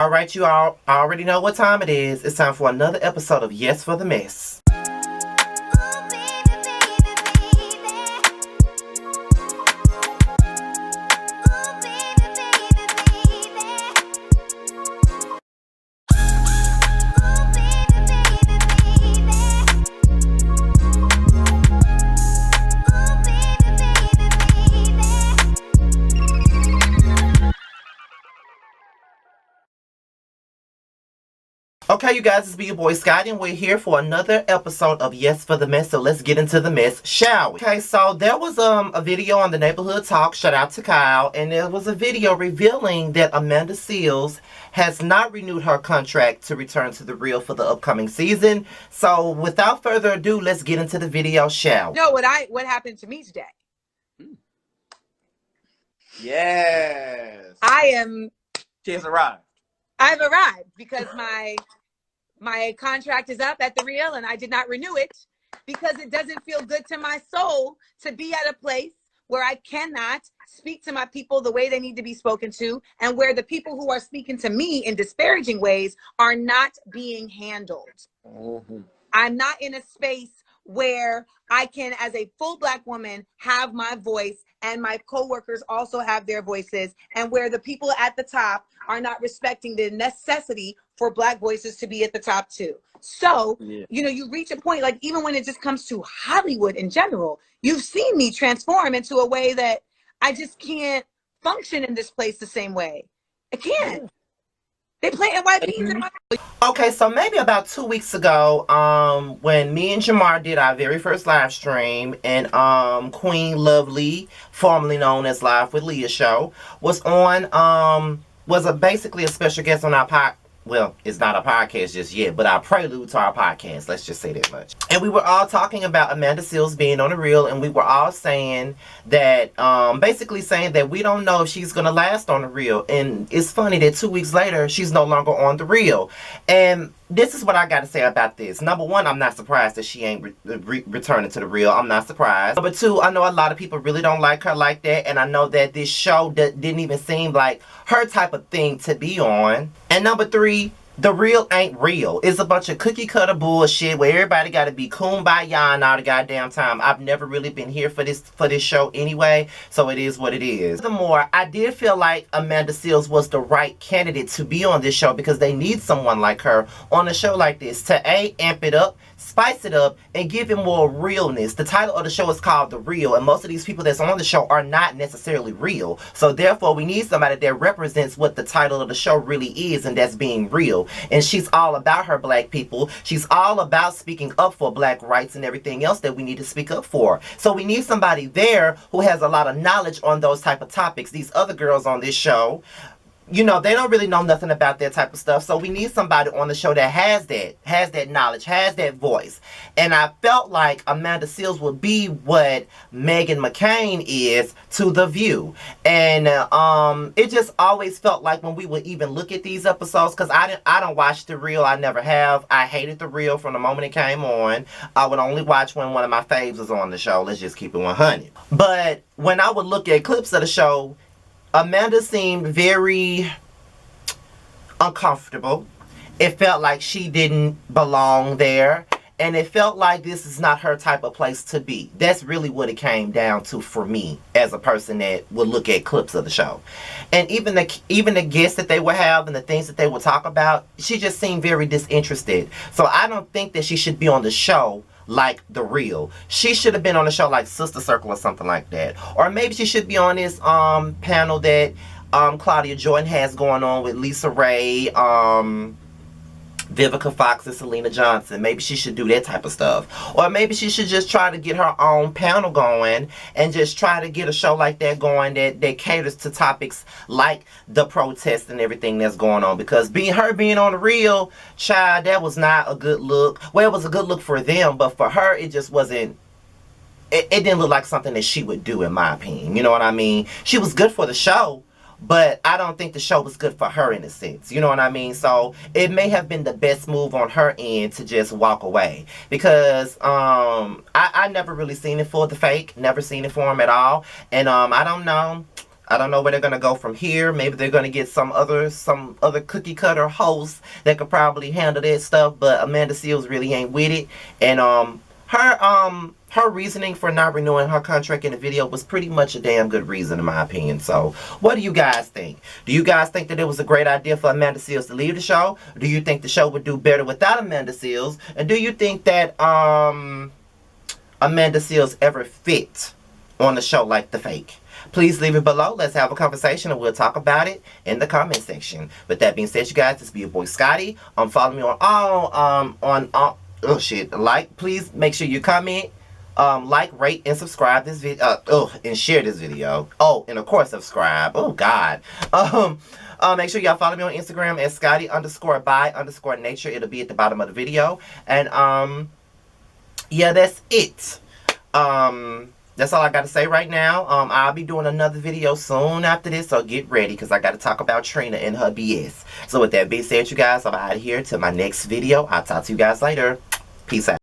Alright, you all already know what time it is. It's time for another episode of Yes for the Mess. Okay, you guys, it's be your boy Scotty, and we're here for another episode of Yes for the Mess. So let's get into the mess, shall we? Okay, so there was a video on the Neighborhood Talk, shout out to Kyle, and there was a video revealing that Amanda Seales has not renewed her contract to return to the Real for the upcoming season. So without further ado, let's get into the video, shall we? No, what happened to me today? Yes. She has arrived. I've arrived because my contract is up at the Real and I did not renew it because it doesn't feel good to my soul to be at a place where I cannot speak to my people the way they need to be spoken to, and where the people who are speaking to me in disparaging ways are not being handled. Mm-hmm. I'm not in a space where I can, as a full Black woman, have my voice and my coworkers also have their voices, and where the people at the top are not respecting the necessity for Black voices to be at the top too. So, you know, you reach a point, like even when it just comes to Hollywood in general, you've seen me transform into a way that I just can't function in this place the same way. I can't. They planting white beans in my... Okay, so maybe about 2 weeks ago, when me and Jamar did our very first live stream, and Queen Lovely, formerly known as Live with Leah show, was on, basically a special guest on our well, it's not a podcast just yet, but our prelude to our podcast. Let's just say that much. And we were all talking about Amanda Seales being on the Real, and we were all saying that, basically saying that we don't know if she's going to last on the Real. And it's funny that 2 weeks later, she's no longer on the Real. And this is what I got to say about this. Number one, I'm not surprised that she ain't returning to the Real. I'm not surprised. Number two, I know a lot of people really don't like her like that. And I know that this show didn't even seem like her type of thing to be on. And number three, the Real ain't real. It's a bunch of cookie cutter bullshit where everybody got to be kumbaya and all the goddamn time. I've never really been here for this show anyway, so it is what it is. Furthermore, I did feel like Amanda Seales was the right candidate to be on this show because they need someone like her on a show like this to amp it up, spice it up, and give it more realness. The title of the show is called The Real, and most of these people that's on the show are not necessarily real. So therefore, we need somebody that represents what the title of the show really is, and that's being real. And she's all about her Black people. She's all about speaking up for Black rights and everything else that we need to speak up for. So we need somebody there who has a lot of knowledge on those type of topics. These other girls on this show, you know, they don't really know nothing about that type of stuff. So we need somebody on the show that has that knowledge, has that voice. And I felt like Amanda Seales would be what Meghan McCain is to The View. And it just always felt like when we would even look at these episodes, because I don't watch The Real. I never have. I hated The Real from the moment it came on. I would only watch when one of my faves was on the show. Let's just keep it 100. But when I would look at clips of the show, Amanda seemed very uncomfortable. It felt like she didn't belong there. And it felt like this is not her type of place to be. That's really what it came down to for me as a person that would look at clips of the show. And even the guests that they would have and the things that they would talk about, she just seemed very disinterested. So I don't think that she should be on the show like The Real. She should have been on a show like Sister Circle or something like that. Or maybe she should be on this panel that Claudia Jordan has going on with Lisa Ray, Vivica Fox, and Selena Johnson. Maybe she should do that type of stuff. Or maybe she should just try to get her own panel going and just try to get a show like that going that caters to topics like the protests and everything that's going on. Because being on The Real, child, that was not a good look. Well, it was a good look for them, but for her, it just wasn't. It didn't look like something that she would do, in my opinion. You know what I mean? She was good for the show, but I don't think the show was good for her in a sense. You know what I mean? So it may have been the best move on her end to just walk away. Because I never really seen it for the fake. Never seen it for him at all. And I don't know. I don't know where they're gonna go from here. Maybe they're gonna get some other cookie cutter hosts that could probably handle that stuff. But Amanda Seales really ain't with it. And her reasoning for not renewing her contract in the video was pretty much a damn good reason in my opinion. So what do you guys think? Do you guys think that it was a great idea for Amanda Seales to leave the show? Do you think the show would do better without Amanda Seales? And do you think that Amanda Seales ever fit on the show like the fake? Please leave it below. Let's have a conversation and we'll talk about it in the comment section. With that being said, you guys, this be your boy Scotty. Follow me on all oh shit, like, please make sure you comment, like, rate, and subscribe this video. And share this video. Oh, and of course subscribe. Oh God. Make sure y'all follow me on Instagram at Scotty_by_nature. It'll be at the bottom of the video. And yeah, that's it. That's all I got to say right now. I'll be doing another video soon after this, so get ready because I got to talk about Trina and her BS. So with that being said, you guys, I'm out of here. Till my next video. I'll talk to you guys later. Peace out.